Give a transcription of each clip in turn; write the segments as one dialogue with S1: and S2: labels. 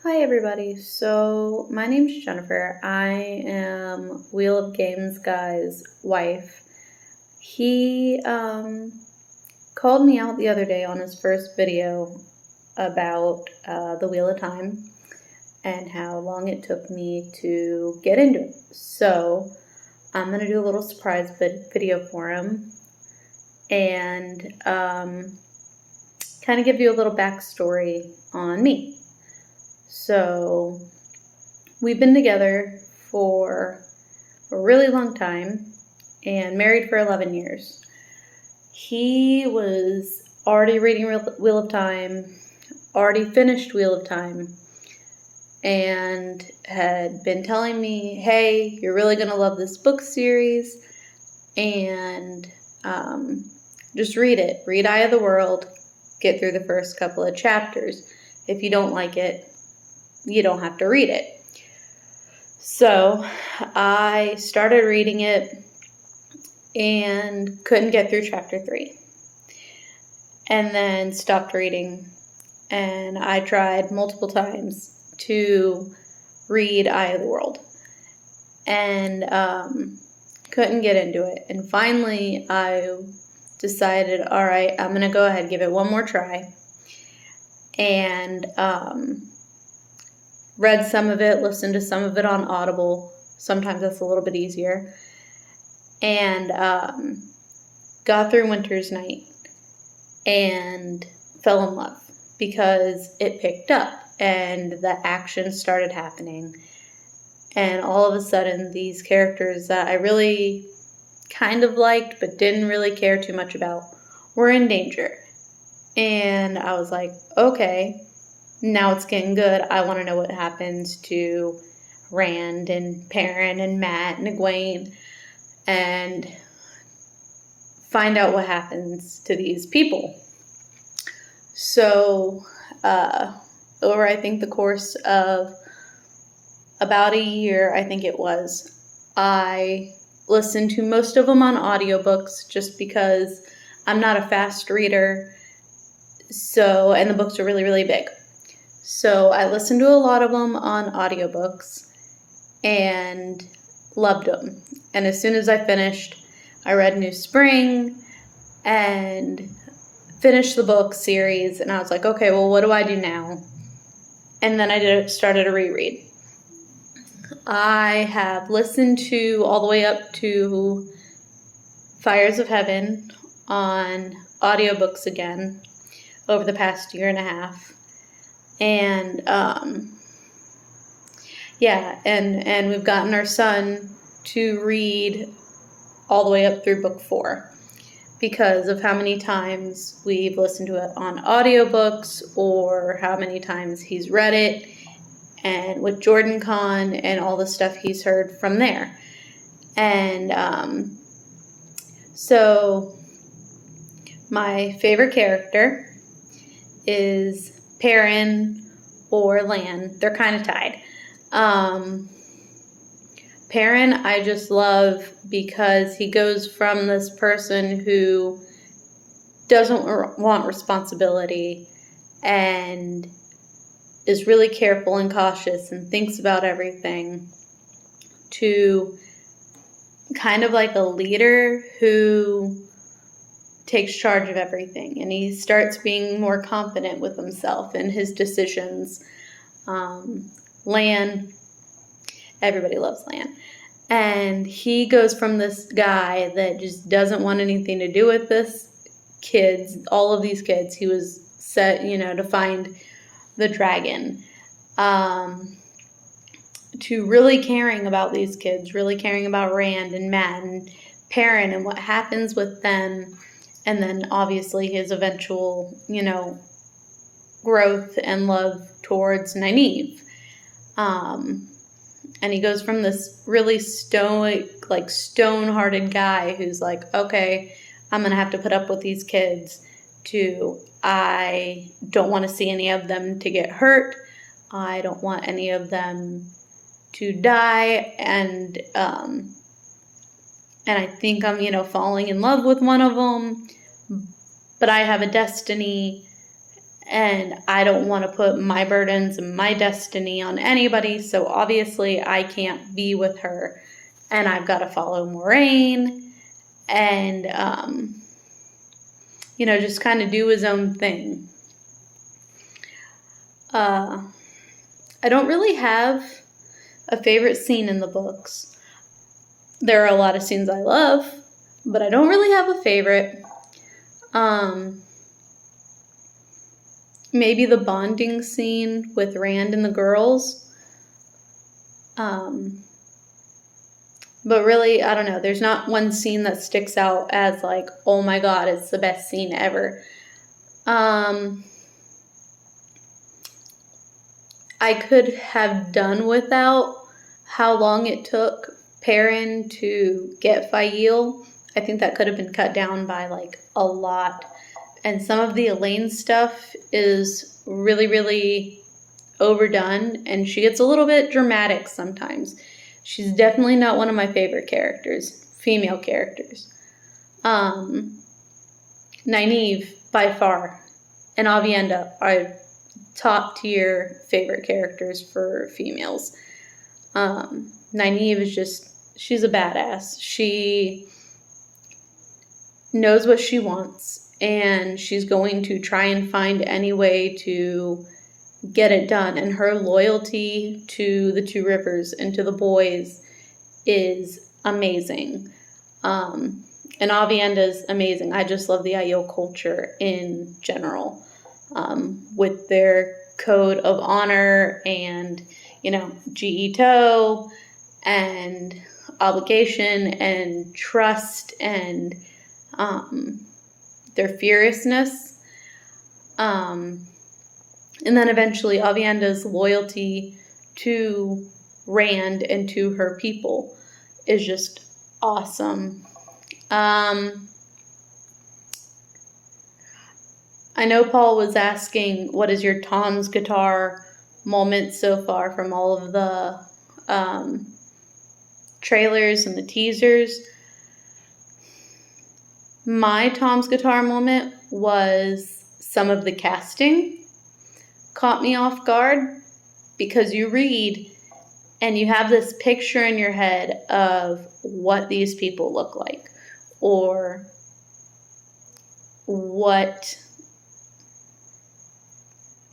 S1: Hi everybody. So my name's Jennifer. I am Wheel of Games guy's wife. He called me out the other day on his first video about the Wheel of Time and how long it took me to get into it. So I'm gonna do a little surprise video for him and kind of give you a little backstory on me. So we've been together for a really long time and married for 11 years. He was already reading Wheel of Time, already finished Wheel of Time, and had been telling me, hey, you're really going to love this book series, and just read it. Read Eye of the World, get through the first couple of chapters. If you don't like it, you don't have to read it. So I started reading it and couldn't get through chapter 3. And then stopped reading. And I tried multiple times to read Eye of the World. And couldn't get into it. And finally I decided, all right, I'm going to go ahead and give it one more try. And read some of it, listened to some of it on Audible. Sometimes that's a little bit easier. And got through Winter's Night and fell in love because it picked up and the action started happening. And all of a sudden, these characters that I really kind of liked but didn't really care too much about were in danger. And I was like, okay, now it's getting good. I want to know what happens to Rand and Perrin and Mat and Egwene and find out what happens to these people. So over I think the course of about a year, I think it was, I listened to most of them on audiobooks just because I'm not a fast reader. So, and the books are really, really big. So I listened to a lot of them on audiobooks and loved them. And as soon as I finished, I read New Spring and finished the book series. And I was like, okay, well, what do I do now? And then I started a reread. I have listened to all the way up to Fires of Heaven on audiobooks again over the past year and a half. And and we've gotten our son to read all the way up through book 4 because of how many times we've listened to it on audiobooks or how many times he's read it, and with Jordan Con and all the stuff he's heard from there. And so my favorite character is Perrin or Lan. They're kind of tied. Perrin I just love because he goes from this person who doesn't want responsibility and is really careful and cautious and thinks about everything to kind of like a leader who takes charge of everything, and he starts being more confident with himself and his decisions. Lan, everybody loves Lan. And he goes from this guy that just doesn't want anything to do with all of these kids. He was set, to find the dragon, to really caring about these kids, really caring about Rand and Mat and Perrin and what happens with them. And then obviously his eventual, growth and love towards Nynaeve. And he goes from this really stoic, stone-hearted guy who's like, okay, I'm going to have to put up with these kids, to I don't want to see any of them to get hurt. I don't want any of them to die. And I think I'm, falling in love with one of them, but I have a destiny, and I don't want to put my burdens and my destiny on anybody, so obviously I can't be with her, and I've got to follow Moraine, and just kind of do his own thing. I don't really have a favorite scene in the books. There are a lot of scenes I love, but I don't really have a favorite. Maybe the bonding scene with Rand and the girls. But really, I don't know. There's not one scene that sticks out as like, oh my God, it's the best scene ever. I could have done without how long it took Perrin to get Faile. I think that could have been cut down by like a lot. And some of the Elaine stuff is really, really overdone, and she gets a little bit dramatic sometimes. She's definitely not one of my favorite characters, female characters. Nynaeve, by far, and Aviendha are top tier favorite characters for females. Nynaeve is she's a badass. She knows what she wants, and she's going to try and find any way to get it done. And her loyalty to the Two Rivers and to the boys is amazing. And Aviendha is amazing. I just love the Aiel culture in general, with their code of honor and, Ji'e'toh and obligation and trust and their furiousness. And then eventually Aviendha's loyalty to Rand and to her people is just awesome. I know Paul was asking, what is your Tom's guitar moment so far from all of the trailers and the teasers? My Tom's guitar moment was some of the casting caught me off guard, because you read and you have this picture in your head of what these people look like or what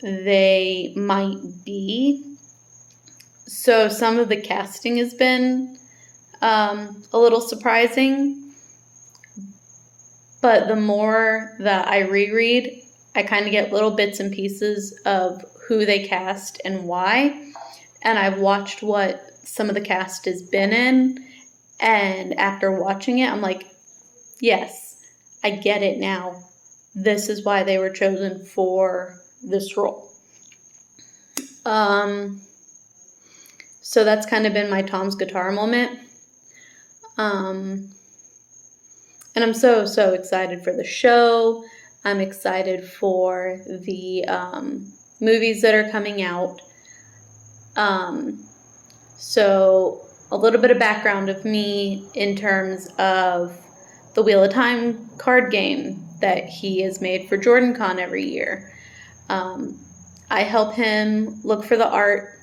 S1: they might be. So some of the casting has been a little surprising, but the more that I reread, I kind of get little bits and pieces of who they cast and why. And I've watched what some of the cast has been in. And after watching it, I'm like, yes, I get it now. This is why they were chosen for this role. So that's kind of been my Tom's guitar moment. And I'm so, so excited for the show. I'm excited for the movies that are coming out. So a little bit of background of me in terms of the Wheel of Time card game that he has made for JordanCon every year. I help him look for the art,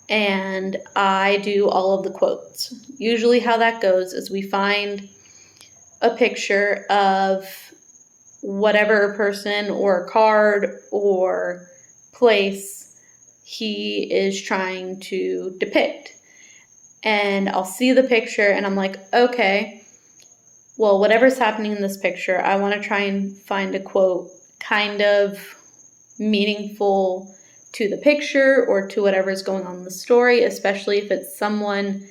S1: and I do all of the quotes. Usually how that goes is we find a picture of whatever person or card or place he is trying to depict. And I'll see the picture and I'm like, okay, well, whatever's happening in this picture, I want to try and find a quote kind of meaningful to the picture or to whatever's going on in the story, especially if it's someone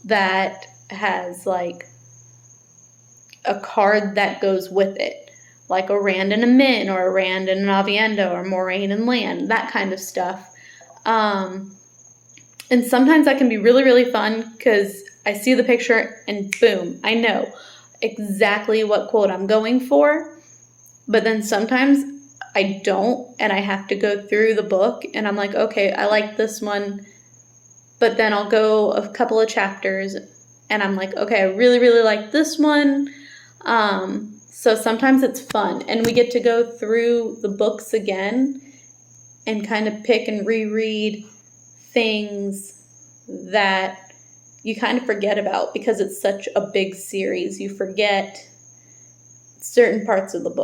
S1: that has like a card that goes with it, like a Rand and a Min or a Rand and an Aviendha or Moraine and Lan, that kind of stuff. And sometimes that can be really, really fun because I see the picture and boom, I know exactly what quote I'm going for. But then sometimes I don't, and I have to go through the book and I'm like, okay, I like this one. But then I'll go a couple of chapters and I'm like, okay, I really, really like this one. So sometimes it's fun, and we get to go through the books again and kind of pick and reread things that you kind of forget about because it's such a big series. You forget certain parts of the book.